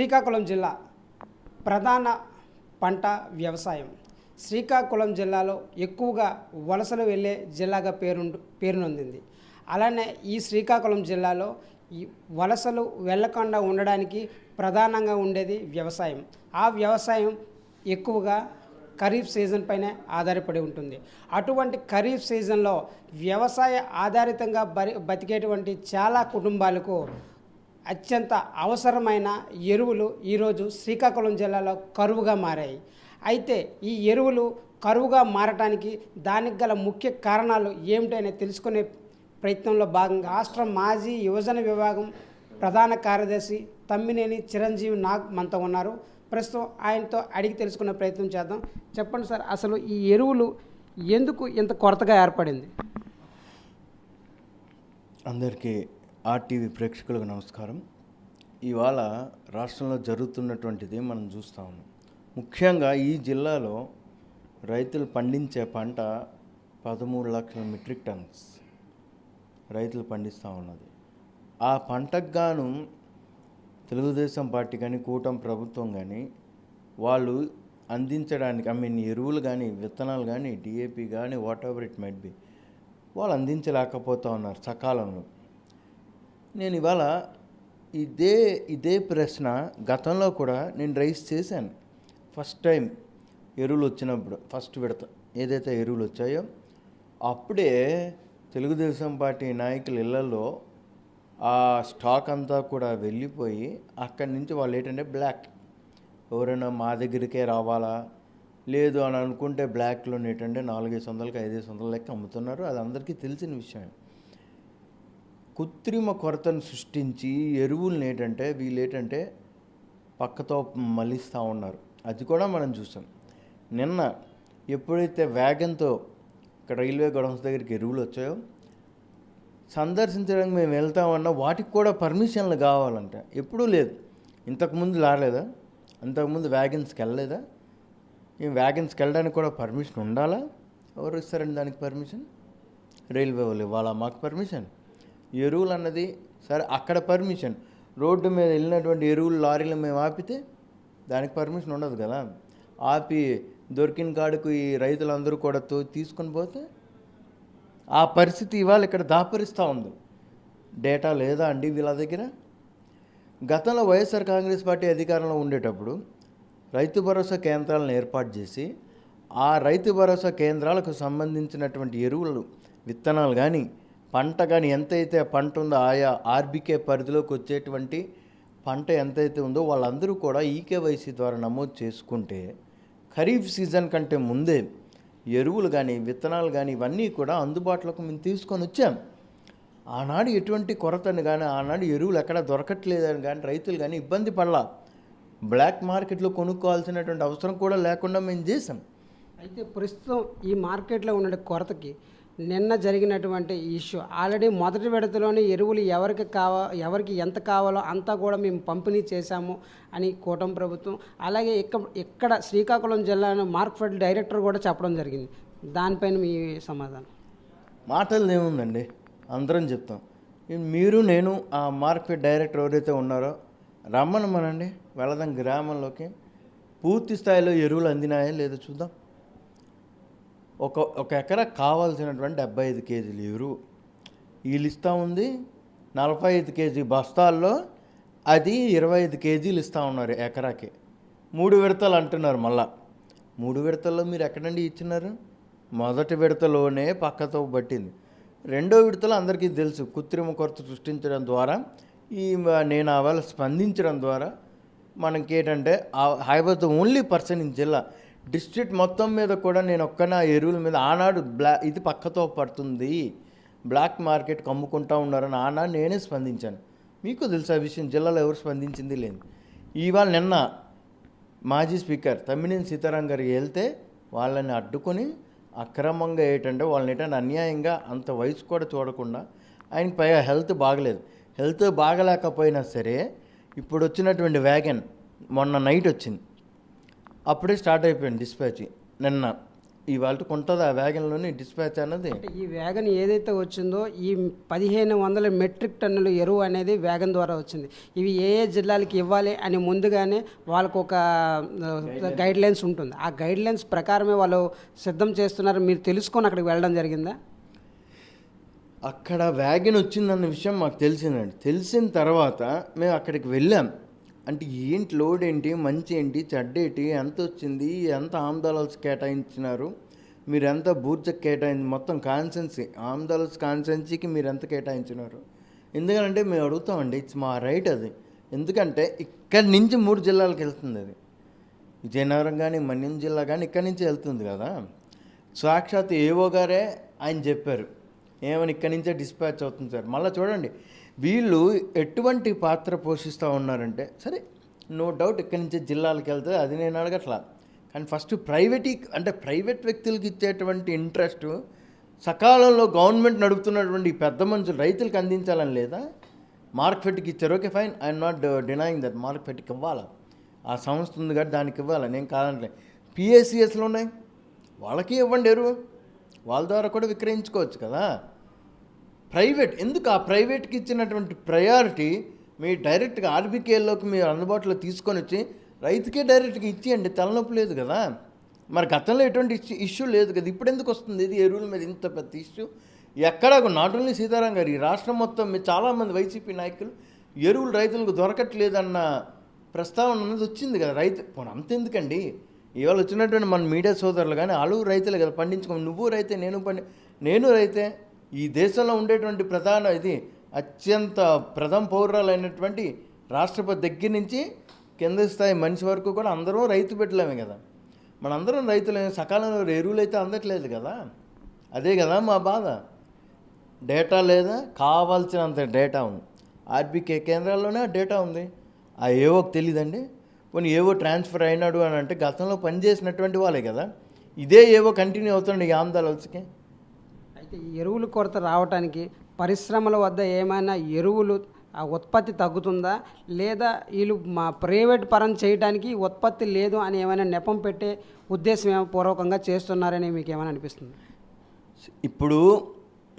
శ్రీకాకుళం జిల్లా ప్రధాన పంట వ్యవసాయం. శ్రీకాకుళం జిల్లాలో ఎక్కువగా వలసలు వెళ్ళే జిల్లాగా పేరునొందింది. అలానే ఈ శ్రీకాకుళం జిల్లాలో ఈ వలసలు వెళ్ళకుండా ఉండడానికి ప్రధానంగా ఉండేది వ్యవసాయం. ఆ వ్యవసాయం ఎక్కువగా ఖరీఫ్ సీజన్ పైనే ఆధారపడి ఉంటుంది. అటువంటి ఖరీఫ్ సీజన్లో వ్యవసాయ ఆధారితంగా బతికేటువంటి చాలా కుటుంబాలకు అత్యంత అవసరమైన ఎరువులు ఈరోజు శ్రీకాకుళం జిల్లాలో కరువుగా మారాయి. అయితే ఈ ఎరువులు కరువుగా మారటానికి దానికి గల ముఖ్య కారణాలు ఏమిటనే తెలుసుకునే ప్రయత్నంలో భాగంగా రాష్ట్ర మాజీ యువజన విభాగం ప్రధాన కార్యదర్శి తమ్మినేని చిరంజీవి నాగ్ మనతో ఉన్నారు. ప్రస్తుతం ఆయనతో అడిగి తెలుసుకునే ప్రయత్నం చేద్దాం. చెప్పండి సార్, అసలు ఈ ఎరువులు ఎందుకు ఇంత కొరతగా ఏర్పడింది? అందరికీ ఆర్టీవీ ప్రేక్షకులకు నమస్కారం. ఇవాళ రాష్ట్రంలో జరుగుతున్నటువంటిది మనం చూస్తూ ఉన్నాం. ముఖ్యంగా ఈ జిల్లాలో రైతులు పండించే పంట 13 లక్షల మెట్రిక్ టన్స్ రైతులు పండిస్తూ ఉన్నది. ఆ పంటకు గాను తెలుగుదేశం పార్టీ కానీ కూటమి ప్రభుత్వం కానీ వాళ్ళు అందించడానికి ఎరువులు కానీ విత్తనాలు కానీ డిఏపి కానీ what ever it might be వాళ్ళు అందించలేకపోతూ ఉన్నారు సకాలంలో. నేను ఇవాళ ఇదే ప్రశ్న గతంలో కూడా నేను రైస్ చేశాను. ఫస్ట్ టైం ఎరువులు వచ్చినప్పుడు ఫస్ట్ విడత ఏదైతే ఎరువులు వచ్చాయో అప్పుడే తెలుగుదేశం పార్టీ నాయకుల ఇళ్లలో ఆ స్టాక్ అంతా కూడా వెళ్ళిపోయి అక్కడి నుంచి వాళ్ళు ఏంటంటే బ్లాక్ ఎవరైనా మా దగ్గరికే రావాలా లేదు అని అనుకుంటే బ్లాక్లో ఏంటంటే 400-500 500 లెక్క అమ్ముతున్నారు. అది అందరికీ తెలిసిన విషయం. కృత్రిమ కొరతను సృష్టించి ఎరువులను వీళ్ళు పక్కతో మలిస్తూ ఉన్నారు. అది కూడా మనం చూసాం. నిన్న ఎప్పుడైతే వ్యాగన్తో ఇక్కడ రైల్వే గొడవన్స్ దగ్గరికి ఎరువులు వచ్చాయో సందర్శించడానికి మేము వెళ్తామన్నా వాటికి కూడా పర్మిషన్లు కావాలంట. ఎప్పుడూ లేదు. ఇంతకుముందు రాలేదా? అంతకుముందు వ్యాగన్స్కి వెళ్ళలేదా? ఈ వ్యాగన్స్కి వెళ్ళడానికి కూడా పర్మిషన్ ఉండాలా? ఎవరు ఇస్తారండి దానికి పర్మిషన్? రైల్వే వాళ్ళు ఇవ్వాలా మాకు పర్మిషన్? ఎరువులు అన్నది సరే అక్కడ పర్మిషన్, రోడ్డు మీద వెళ్ళినటువంటి ఎరువులు లారీలు మేము ఆపితే దానికి పర్మిషన్ ఉండదు కదా. ఆపి దొరికిన కాడుకు ఈ రైతులందరూ కూడా తీసుకొని పోతే ఆ పరిస్థితి ఇవాళ ఇక్కడ దాపరిస్తూ ఉంది. డేటా లేదా అండి వీళ్ళ దగ్గర? గతంలో వైఎస్ఆర్ కాంగ్రెస్ పార్టీ అధికారంలో ఉండేటప్పుడు రైతు భరోసా కేంద్రాలను ఏర్పాటు చేసి ఆ రైతు భరోసా కేంద్రాలకు సంబంధించినటువంటి ఎరువులు విత్తనాలు కానీ పంట కానీ ఎంతైతే పంట ఉందో ఆయా ఆర్బీకే పరిధిలోకి వచ్చేటువంటి పంట ఎంతైతే ఉందో వాళ్ళందరూ కూడా ఈకేవైసీ ద్వారా నమోదు చేసుకుంటే ఖరీఫ్ సీజన్ కంటే ముందే ఎరువులు కానీ విత్తనాలు కానీ ఇవన్నీ కూడా అందుబాటులోకి మేము తీసుకొని వచ్చాం. ఆనాడు ఎటువంటి కొరతని కానీ ఆనాడు ఎరువులు ఎక్కడ దొరకట్లేదని కానీ రైతులు కానీ ఇబ్బంది పడలా. బ్లాక్ మార్కెట్లో కొనుక్కోవాల్సినటువంటి అవసరం కూడా లేకుండా మేము చేసాం. అయితే ప్రస్తుతం ఈ మార్కెట్లో ఉన్న కొరతకి నిన్న జరిగినటువంటి ఇష్యూ ఆల్రెడీ మొదటి విడతలోనే ఎరువులు ఎవరికి ఎంత కావాలో అంతా కూడా మేము పంపిణీ చేశాము అని కూటమి ప్రభుత్వం, అలాగే ఇక్కడ శ్రీకాకుళం జిల్లాను మార్క్ఫెడ్ డైరెక్టర్ కూడా చెప్పడం జరిగింది. దానిపైన మీ సమాధానం? మాటలు ఏముందండి, అందరం చెప్తాం. మీరు నేను ఆ మార్క్ఫెడ్ డైరెక్టర్ ఎవరైతే ఉన్నారో రమ్మనమనండి, వెళదాం గ్రామంలోకి. పూర్తి స్థాయిలో ఎరువులు అందినాయో లేదో చూద్దాం. ఒక ఎకరా కావాల్సినటువంటి 75 కేజీలు ఎరువు వీళ్ళు ఇస్తూ ఉంది. 45 కేజీ బస్తాల్లో అది 25 కేజీలు ఇస్తూ ఉన్నారు ఎకరాకి. 3 విడతలు అంటున్నారు. మళ్ళా 3 విడతల్లో మీరు ఎక్కడండి ఇచ్చినారు? మొదటి విడతలోనే పక్కతో పట్టింది. రెండో విడతలో అందరికీ తెలుసు కృత్రిమ కొరత సృష్టించడం ద్వారా నేను అవాళ స్పందించడం ద్వారా మనకి ఏంటంటే I was the only person in జిల్లా డిస్ట్రిక్ట్ మొత్తం మీద కూడా నేను ఒక్కన ఎరువుల మీద ఆనాడు ఇది పక్కతో పడుతుంది బ్లాక్ మార్కెట్కి అమ్ముకుంటూ ఉన్నారని ఆనాడు నేనే స్పందించాను. మీకు తెలుసు ఆ విషయం. జిల్లాలో ఎవరు స్పందించింది లేదు. ఇవాళ నిన్న మాజీ స్పీకర్ తమ్మినేని సీతారాం గారు వెళ్తే వాళ్ళని అడ్డుకొని అక్రమంగా వాళ్ళని అన్యాయంగా అంత వయసు కూడా చూడకుండా ఆయనకి పైగా హెల్త్ బాగలేదు. హెల్త్ బాగలేకపోయినా సరే ఇప్పుడు వచ్చినటువంటి వ్యాగన్ మొన్న నైట్ వచ్చింది, అప్పుడే స్టార్ట్ అయిపోయింది డిస్పాచ్. నిన్న ఇవాళకి ఉంటుంది ఆ వ్యాగన్లోని డిస్పాచ్ అన్నది. అంటే ఈ వ్యాగన్ ఏదైతే వచ్చిందో ఈ 1500 మెట్రిక్ టన్నుల ఎరువు అనేది వ్యాగన్ ద్వారా వచ్చింది. ఇవి ఏ ఏ జిల్లాలకి ఇవ్వాలి అని ముందుగానే వాళ్ళకు ఒక గైడ్ లైన్స్ ఉంటుంది. ఆ గైడ్ లైన్స్ ప్రకారమే వాళ్ళు సిద్ధం చేస్తున్నారు. మీరు తెలుసుకొని అక్కడికి వెళ్ళడం జరిగిందా? అక్కడ వ్యాగన్ వచ్చిందన్న విషయం మాకు తెలిసిందండి. తెలిసిన తర్వాత మేము అక్కడికి వెళ్ళాం. అంటే ఏంటి లోడ్ ఏంటి, మంచి ఏంటి, చెడ్డేంటి, ఎంత వచ్చింది, ఎంత ఆమ్దాలస్ కేటాయించినారు, మీరు ఎంత బూర్జకు కేటాయించి, మొత్తం కాన్సెన్సీ ఆమ్దాలస్ కాన్సెన్సీకి మీరు ఎంత కేటాయించినారు. ఎందుకంటే మేము అడుగుతామండి, ఇట్స్ మా రైట్ అది. ఎందుకంటే ఇక్కడి నుంచి 3 జిల్లాలకు వెళ్తుంది అది. విజయనగరం కానీ మన్యం జిల్లా కానీ ఇక్కడి నుంచి వెళ్తుంది కదా. సాక్షాత్ ఏవో గారే ఆయన చెప్పారు, ఏమని ఇక్కడి నుంచే డిస్పాచ్ అవుతుంది సార్. మళ్ళీ చూడండి వీళ్ళు ఎటువంటి పాత్ర పోషిస్తూ ఉన్నారంటే, సరే నో డౌట్ ఇక్కడి నుంచి జిల్లాలకు వెళ్తే అది నేను అడగట్లా. కానీ ఫస్ట్ ప్రైవేట్ వ్యక్తులకి ఇచ్చేటువంటి ఇంట్రెస్ట్ సకాలంలో గవర్నమెంట్ నడుపుతున్నటువంటి పెద్ద మనుషులు రైతులకు అందించాలని లేదా? మార్కెట్కి ఇచ్చారు, okay fine, I'm not denying that. మార్కెట్కి ఇవ్వాలి, ఆ సంస్థ ఉంది కాబట్టి దానికి ఇవ్వాలి, నేను కాదంటే. పిఎస్సిఎస్లు ఉన్నాయి, వాళ్ళకి ఇవ్వండి ఎరువు, వాళ్ళ ద్వారా కూడా విక్రయించుకోవచ్చు కదా. ప్రైవేట్ ఎందుకు? ఆ ప్రైవేట్కి ఇచ్చినటువంటి ప్రయారిటీ మీ డైరెక్ట్గా ఆర్బీకేలోకి మీరు అందుబాటులో తీసుకొని వచ్చి రైతుకే డైరెక్ట్గా ఇచ్చేయండి, తలనొప్పి లేదు కదా. మరి గతంలో ఎటువంటి ఇష్యూ లేదు కదా, ఇప్పుడు ఎందుకు వస్తుంది ఇది ఎరువుల మీద ఇంత పెద్ద ఇష్యూ? ఎక్కడ నాట్ ఓన్లీ సీతారాం గారు, ఈ రాష్ట్రం మొత్తం మీద చాలామంది వైసీపీ నాయకులు ఎరువులు రైతులకు దొరకట్లేదన్న ప్రస్తావన అనేది వచ్చింది కదా. అంతెందుకండి, ఇవాళ వచ్చినటువంటి మన మీడియా సోదరులు కానీ వాళ్ళు రైతులే కదా పండించుకో. నువ్వు రైతే, నేను రైతే. ఈ దేశంలో ఉండేటువంటి అత్యంత ప్రథమ పౌరురాలైనటువంటి రాష్ట్రపతి దగ్గర నుంచి కింద స్థాయి మనిషి వరకు కూడా అందరూ రైతు బిడ్డలమే కదా. మనందరం రైతులే. సకాలంలో ఎరువులు అయితే అందట్లేదు కదా. అదే కదా మా బాధ. డేటా లేదా, కావాల్సినంత డేటా ఉంది. ఆర్బీకే కేంద్రాల్లోనే ఆ డేటా ఉంది. ఆ ఏవోకి తెలియదండి. పోనీ ఏవో ట్రాన్స్ఫర్ అయినాడు అని అంటే గతంలో పనిచేసినటువంటి వాళ్ళే కదా. ఇదే ఏవో కంటిన్యూ అవుతుంది ఈ ఆమ్దాలకి. అయితే ఈ ఎరువుల కొరత రావడానికి పరిశ్రమల వద్ద ఏమైనా ఎరువులు ఆ ఉత్పత్తి తగ్గుతుందా, లేదా వీళ్ళు మా ప్రైవేట్ పరం చేయడానికి ఉత్పత్తి లేదు అని ఏమైనా నెపం పెట్టే ఉద్దేశం పూర్వకంగా చేస్తున్నారని మీకు ఏమైనా అనిపిస్తుంది? ఇప్పుడు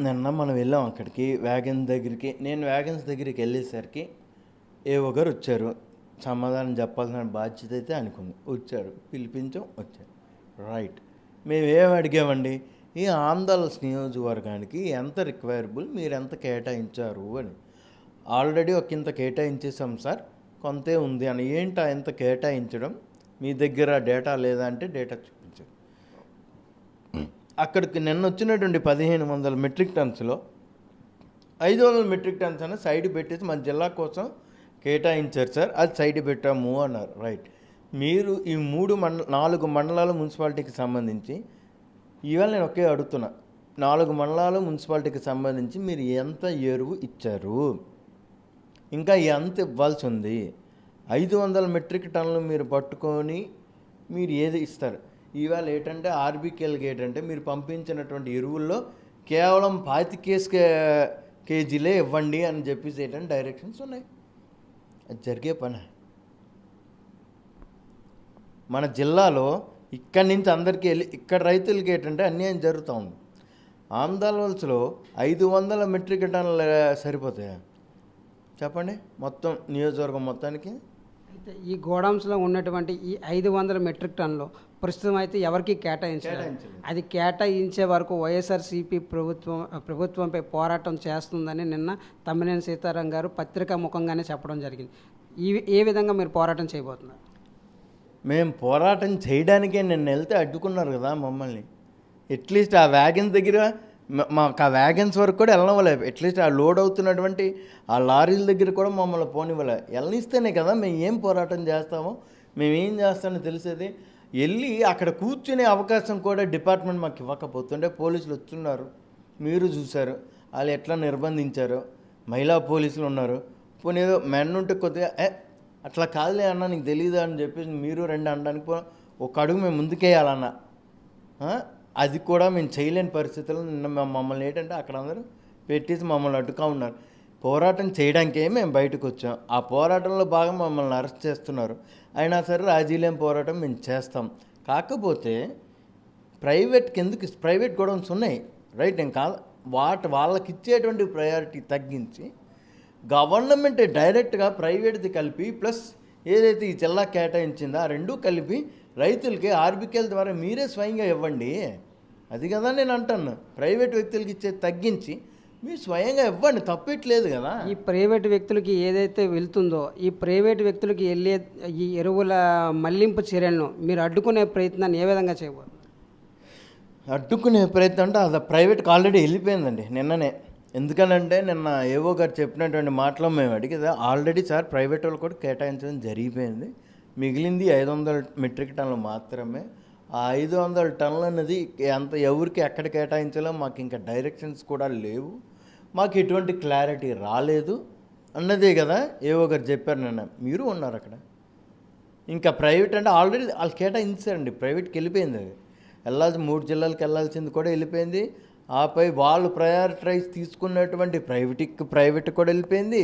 నిన్న మనం వెళ్ళాం అక్కడికి వ్యాగన్ దగ్గరికి. నేను వ్యాగన్స్ దగ్గరికి వెళ్ళేసరికి ఏవో గారు వచ్చారు, సమాధానం చెప్పాల్సిన బాధ్యత అయితే అనుకుంది. వచ్చారు, పిలిపించాం, వచ్చారు. రైట్. మేము ఏం అడిగామండి, ఈ ఆంధ్రప్రదేశ్ నియోజకవర్గానికి ఎంత రిక్వైరబుల్, మీరు ఎంత కేటాయించారు అని. ఆల్రెడీ ఒక ఇంత కేటాయించేసాం సార్, కొంతే ఉంది అని. ఏంటా ఎంత కేటాయించడం, మీ దగ్గర డేటా లేదా అంటే డేటా చూపించారు. అక్కడికి నిన్న వచ్చినటువంటి 1500 మెట్రిక్ టన్స్లో 500 మెట్రిక్ టన్స్ అని సైడ్ పెట్టేసి మన జిల్లా కోసం కేటాయించారు సార్, అది సైడ్ పెట్టాము అన్నారు. రైట్. మీరు ఈ 4 మండలాల మున్సిపాలిటీకి సంబంధించి ఇవాళ నేను ఒకే అడుగుతున్నా, 4 మండలాల మున్సిపాలిటీకి సంబంధించి మీరు ఎంత ఎరువు ఇచ్చారు, ఇంకా ఎంత ఇవ్వాల్సి ఉంది? 500 మెట్రిక్ టన్నులు మీరు పట్టుకొని మీరు ఏది ఇస్తారు? ఇవాళ ఏంటంటే ఆర్బీకేలకి ఏంటంటే మీరు పంపించినటువంటి ఎరువుల్లో కేవలం 25 కేజీలే ఇవ్వండి అని చెప్పేసి ఏంటంటే డైరెక్షన్స్ ఉన్నాయి. అది జరిగే పని. మన జిల్లాలో ఇక్కడి నుంచి అందరికీ వెళ్ళి ఇక్కడ రైతులకి ఏంటంటే అన్యాయం జరుగుతూ ఉంది. ఆమ్దాల్వలసలో 500 మెట్రిక్ టన్నులు సరిపోతాయా చెప్పండి మొత్తం నియోజకవర్గం మొత్తానికి? అయితే ఈ గోడౌన్స్లో ఉన్నటువంటి ఈ 500 మెట్రిక్ టన్నులు ప్రస్తుతం అయితే ఎవరికి కేటాయించారు. అది కేటాయించే వరకు వైఎస్ఆర్సీపీ ప్రభుత్వంపై పోరాటం చేస్తుందని నిన్న తమ్మినేని సీతారాం గారు పత్రికా ముఖంగానే చెప్పడం జరిగింది. ఏ విధంగా మీరు పోరాటం చేయబోతున్నారు? మేము పోరాటం చేయడానికే నిన్న వెళ్తే అడ్డుకున్నారు కదా మమ్మల్ని. అట్లీస్ట్ ఆ వ్యాగన్స్ దగ్గర మాకు ఆ వ్యాగన్స్ వరకు కూడా వెళ్ళనివ్వలే. అట్లీస్ట్ ఆ లోడ్ అవుతున్నటువంటి ఆ లారీల దగ్గర కూడా మమ్మల్ని పోనివ్వలే. వెళ్ళనిస్తేనే కదా మేము ఏం పోరాటం చేస్తామో, మేము ఏం చేస్తామో తెలిసేది. వెళ్ళి అక్కడ కూర్చునే అవకాశం కూడా డిపార్ట్మెంట్ మాకు ఇవ్వకపోతుంటే పోలీసులు వస్తున్నారు, మీరు చూశారు వాళ్ళు ఎట్లా నిర్బంధించారో. మహిళా పోలీసులు ఉన్నారు, పోనీ ఏదో మెన్ ఉంటే కొద్దిగా అట్లా కాదులే అన్న నీకు తెలియదా అని చెప్పేసి మీరు రెండు అనడానికి ఒక అడుగు మేము ముందుకేయాలన్నా అది కూడా మేము చేయలేని పరిస్థితుల్లో నిన్న మమ్మల్ని ఏంటంటే అక్కడ అందరూ పెట్టేసి మమ్మల్ని అడ్డుగా ఉన్నారు. పోరాటం చేయడానికే మేము బయటకు వచ్చాం. ఆ పోరాటంలో భాగం మమ్మల్ని అరెస్ట్ చేస్తున్నారు. అయినా సరే రాజీ లేని పోరాటం మేము చేస్తాం. కాకపోతే ప్రైవేట్కి ఎందుకు ప్రైవేట్ గోడౌన్స్ ఉన్నాయి, రైట్, నేను కాదు, వాళ్ళకి ఇచ్చేటువంటి ప్రయారిటీ తగ్గించి గవర్నమెంట్ డైరెక్ట్గా ప్రైవేట్ది కలిపి ప్లస్ ఏదైతే ఈ జిల్లా కేటాయించిందో ఆ రెండూ కలిపి రైతులకి ఆర్బికేల ద్వారా మీరే స్వయంగా ఇవ్వండి. అది కదా నేను అంటాను. ప్రైవేట్ వ్యక్తులకి ఇచ్చేది తగ్గించి మీరు స్వయంగా ఇవ్వండి, తప్పట్లేదు కదా. ఈ ప్రైవేట్ వ్యక్తులకి ఏదైతే వెళ్తుందో ఈ ప్రైవేట్ వ్యక్తులకి వెళ్ళే ఈ ఎరువుల మళ్లింపు చర్యలను మీరు అడ్డుకునే ప్రయత్నాన్ని ఏ విధంగా చేయబోతున్నారు? అడ్డుకునే ప్రయత్నం అంటే అది ప్రైవేట్కి ఆల్రెడీ వెళ్ళిపోయిందండి నిన్ననే. ఎందుకనంటే నిన్న ఏవో గారు చెప్పినటువంటి మాటలో మేము అడిగితే ఆల్రెడీ సార్ ప్రైవేట్ వాళ్ళు కూడా కేటాయించడం జరిగిపోయింది, మిగిలింది 500 మెట్రిక్ టన్నులు మాత్రమే. ఆ 500 టన్నులు అన్నది అంత ఎవరికి ఎక్కడ కేటాయించాలో మాకు ఇంకా డైరెక్షన్స్ కూడా లేవు, మాకు ఎటువంటి క్లారిటీ రాలేదు అన్నదే కదా ఏవో గారు చెప్పారు. నిన్న మీరు ఉన్నారు అక్కడ. ఇంకా ప్రైవేట్ అంటే ఆల్రెడీ వాళ్ళు కేటాయించారండి, ప్రైవేట్కి వెళ్ళిపోయింది. అది వెళ్ళాల్సి 3 జిల్లాలకు వెళ్ళాల్సింది కూడా వెళ్ళిపోయింది. ఆపై వాళ్ళు ప్రయారిటైజ్ తీసుకున్నటువంటి ప్రైవేట్ కూడా వెళ్ళిపోయింది.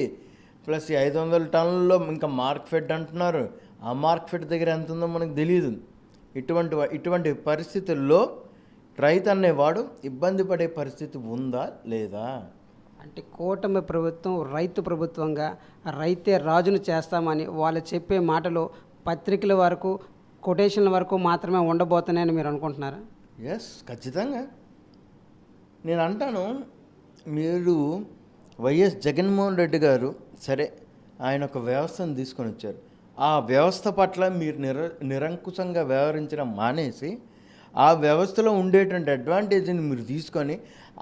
ప్లస్ ఈ 500 టన్నుల్లో ఇంకా మార్కెట్ అంటున్నారు, ఆ మార్కెట్ దగ్గర ఎంత ఉందో మనకు తెలియదు. ఇటువంటి పరిస్థితుల్లో రైతు అనేవాడు ఇబ్బంది పడే పరిస్థితి ఉందా లేదా? అంటే కూటమి ప్రభుత్వం రైతు ప్రభుత్వంగా రైతే రాజును చేస్తామని వాళ్ళు చెప్పే మాటలు పత్రికల వరకు కొటేషన్ల వరకు మాత్రమే ఉండబోతున్నాయని మీరు అనుకుంటున్నారా? ఎస్, ఖచ్చితంగా. నేను అంటాను, మీరు వైఎస్ జగన్మోహన్ రెడ్డి గారు సరే ఆయన ఒక వ్యవస్థను తీసుకొని వచ్చారు, ఆ వ్యవస్థ పట్ల మీరు నిరంకుశంగా వ్యవహరించడం మానేసి ఆ వ్యవస్థలో ఉండేటువంటి అడ్వాంటేజ్ని మీరు తీసుకొని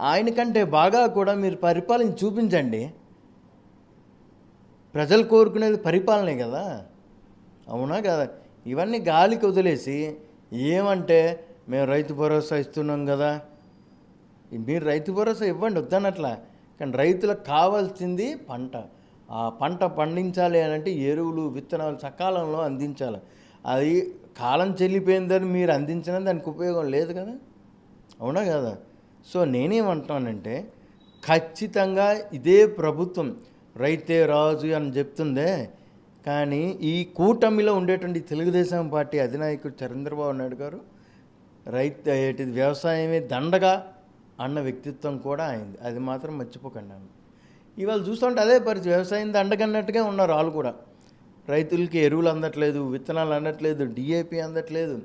ఆయన కంటే బాగా కూడా మీరు పరిపాలన చూపించండి. ప్రజలు కోరుకునేది పరిపాలనే కదా, అవునా కదా? ఇవన్నీ గాలికి వదిలేసి ఏమంటే మేము రైతు భరోసా ఇస్తున్నాం కదా, మీరు రైతు భరోసా ఇవ్వండి వద్దనట్లా, కానీ రైతులకు కావాల్సింది పంట. ఆ పంట పండించాలి అని అంటే ఎరువులు విత్తనాలు సకాలంలో అందించాలి. అది కాలం చెల్లిపోయిందని మీరు అందించినా దానికి ఉపయోగం లేదు కదా, అవునా కదా? సో నేనేమంటానంటే ఖచ్చితంగా ఇదే ప్రభుత్వం రైతే రాజు అని చెప్తుందే, కానీ ఈ కూటమిలో ఉండేటువంటి తెలుగుదేశం పార్టీ అధినాయకుడు చంద్రబాబు నాయుడు గారు వ్యవసాయమే దండగా అన్న వ్యక్తిత్వం కూడా అయింది, అది మాత్రం మర్చిపోకండి. ఇవాళ చూస్తుంటే అదే పరిస్థితి, వ్యవసాయం దండగన్నట్టుగా ఉన్నారు వాళ్ళు కూడా. రైతులకి ఎరువులు అందట్లేదు, విత్తనాలు అందట్లేదు, డిఏపి అందట్లేదు,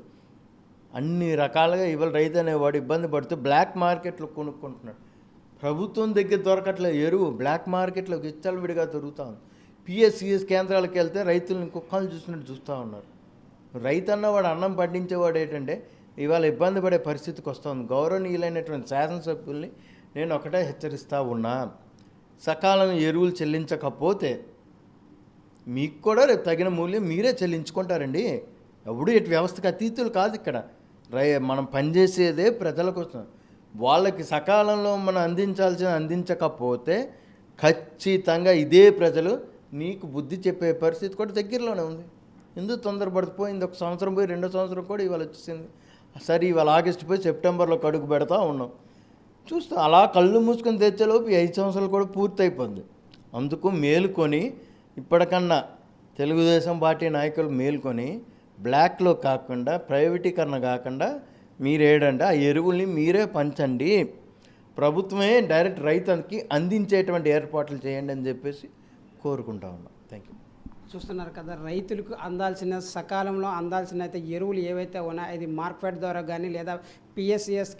అన్ని రకాలుగా ఇవాళ రైతు అనేవాడు ఇబ్బంది పడుతూ బ్లాక్ మార్కెట్లో కొనుక్కుంటున్నాడు. ప్రభుత్వం దగ్గర దొరకట్లేదు ఎరువు, బ్లాక్ మార్కెట్లో విచ్చలవిడిగా దొరుకుతాం. పిఎస్సిఎస్ కేంద్రాలకు వెళ్తే రైతులను కుక్కలు చూసినట్టు చూస్తూ ఉన్నారు. రైతు అన్నవాడు అన్నం పండించేవాడు ఏంటంటే ఇవాళ ఇబ్బంది పడే పరిస్థితికి వస్తుంది. గౌరవనీయులైనటువంటి శాసనసభ్యుల్ని నేను ఒకటే హెచ్చరిస్తూ ఉన్నా, సకాలం ఎరువులు చెల్లించకపోతే మీకు కూడా రేపు తగిన మూల్యం మీరే చెల్లించుకుంటారండి. ఎప్పుడు ఇటు వ్యవస్థకు అతీతులు కాదు ఇక్కడ. మనం పనిచేసేదే ప్రజల కోసం. వాళ్ళకి సకాలంలో మనం అందించకపోతే ఖచ్చితంగా ఇదే ప్రజలు నీకు బుద్ధి చెప్పే పరిస్థితి కూడా దగ్గరలోనే ఉంది. ఎందుకు తొందరపడిపోయింది? 1 సంవత్సరం పోయి 2వ సంవత్సరం కూడా ఇవాళ వచ్చేసింది. సరే ఇవాళ ఆగస్టు పోయి సెప్టెంబర్లో అడుగు పెడతా ఉన్నాం. చూస్తాం అలా కళ్ళు మూసుకొని తెచ్చేలోపు 5 సంవత్సరాలు కూడా పూర్తయిపోద్ది. అందుకు మేలుకొని ఇప్పటికన్నా తెలుగుదేశం పార్టీ నాయకులు మేలుకొని బ్లాక్లో కాకుండా ప్రైవేటీకరణ కాకుండా మీరేడంటే ఆ ఎరువుల్ని మీరే పంచండి, ప్రభుత్వమే డైరెక్ట్ రైతుకి అందించేటువంటి ఏర్పాట్లు చేయండి అని చెప్పేసి కోరుకుంటా ఉన్నాం. Thank you. చూస్తున్నారు కదా, రైతులకు సకాలంలో అందాల్సిన అయితే ఎరువులు ఏవైతే ఉన్నాయో ఇది మార్కెట్ ద్వారా కానీ లేదా పిఎస్సిఎస్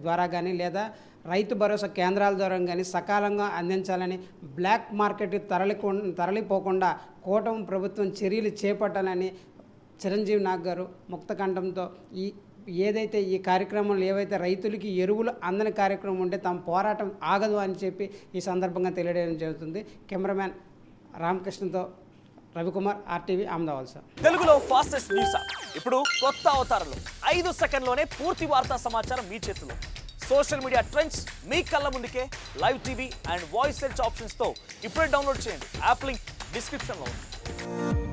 ద్వారా కానీ లేదా రైతు భరోసా కేంద్రాల ద్వారా కానీ సకాలంగా అందించాలని, బ్లాక్ మార్కెట్ తరలిపోకుండా కూటమి ప్రభుత్వం చర్యలు చేపట్టాలని చిరంజీవి నాగ్ గారు ముక్తకంఠంతో ఏదైతే ఈ కార్యక్రమంలో ఏవైతే రైతులకి ఎరువులు అందని కార్యక్రమం ఉంటే తమ పోరాటం ఆగదు అని చెప్పి ఈ సందర్భంగా తెలియడం జరుగుతుంది. కెమెరామ్యాన్ రామకృష్ణతో రవికుమార్, RTV, అహ్మదాబాద్. సార్ తెలుగులో ఫాస్టెస్ట్ న్యూస్ ఇప్పుడు కొత్త అవతారంలో 5 సెకండ్లోనే పూర్తి వార్తా సమాచారం మీ చేతిలో. సోషల్ మీడియా ట్రెండ్స్ మీ కళ్ళ ముందుకే live TV and voice search ఆప్షన్స్తో ఇప్పుడే డౌన్లోడ్ చేయండి. యాప్ లింక్ డిస్క్రిప్షన్లో ఉంది.